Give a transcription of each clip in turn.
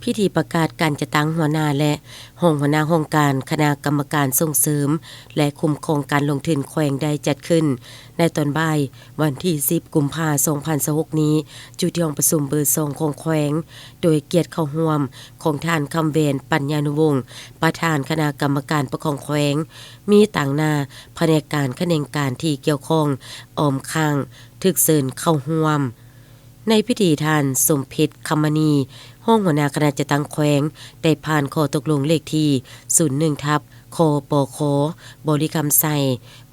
พิธีประกาศการจะตั้งหัวหน้าและหัวหน้าองค์การคณะกรรมการส่งเสริมและคุ้มครองการลงทุนแขวงได้จัดขึ้นในตอนบ่ายวันที่10กุมภาพันธ์2026นี้จุที่ห้องประชุมเบอร์2ของแขวงโดยเกียรติเข้าร่วมของท่านคำเวนปัญญานุวงศ์ประธานคณะกรรมการปกครองแขวงมีต่างหน้าแผนกการแขนงการที่เกี่ยวข้องอ้อมข้างถึกเชิญเข้าร่วมในพิธีท่านสมพิษคำมณีห้องหัวหน้าคณะจัดตั้งแขวงได้ผ่านข้อตกลงเลขที่01ทับคปคบริกรรมใส่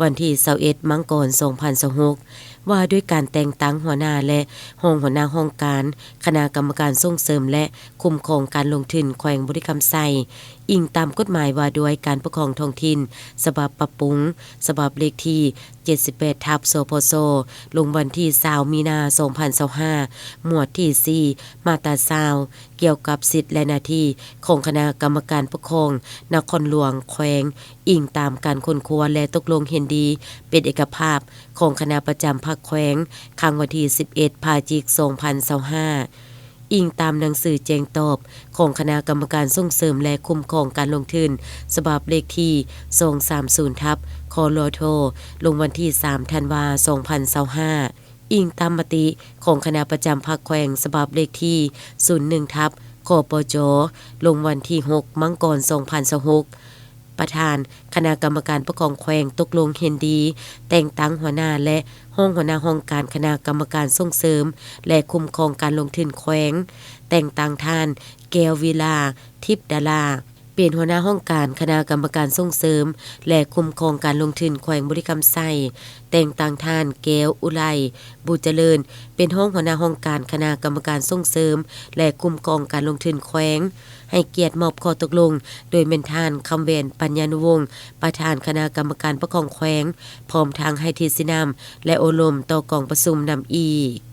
วันที่21มังกร2026ว่าด้วยการแต่งตั้งหัวหน้าและหัวหน้าห้องการคณะกรรมการส่งเสริมและคุ้มครองการลงทุนแขวงบริกรรมใส่อิงตามกฎหมายว่าด้วยการปกครองท้องถิ่นฉบับปรับปรุงฉบับเลขที่78ทับสพสลงวันที่20มีนา2025หมวดที่4มาตรา20เกี่ยวกับสิทธิและหน้าที่ของคณะกรรมการปกครองนครหลวงแขวงอิงตามการค้นคว้าและตกลงเห็นดีเป็นเอกภาพของคณะประจำภาคแขวงครั้งวันที่11พฤศจิกายน2025อิงตามหนังสือแจ้งตอบของคณะกรรมการส่งเสริมและคุ้มครองการลงทุนฉบับเลขที่230ทับคลทลงวันที่3ธันวาคม2025อิงตามมติของคณะประจำภาคแขวงฉบับเลขที่01ทับคปจลงวันที่6มังกร2026ประธานคณะกรรมการปกครองแขวงตกลงเห็นดีแต่งตั้งหัวหน้าและหัวหน้าห้องการคณะกรรมการส่งเสริมและคุ้มครองการลงทุนแขวงแต่งตั้งท่านแก้ววิลาทิพย์ดาราเป็นหัวหน้าห้องการคณะกรรมการส่งเสริมและคุ้มครองการลงทุนแขวงบริกรรมไส้แต่งตั้งท่านแก้วอุไรบุญเจริญเป็นหัวหน้าห้องการคณะกรรมการส่งเสริมและคุ้มครองการลงทุนแขวงให้เกียรติมอบข้อตกลงโดยเมนทานคำเวนปัญญานุวงศ์ประธานคณะกรรมการปกครองแขวงพร้อมทางให้ทีสินำและโอลมต่อกองประชุมนำอีก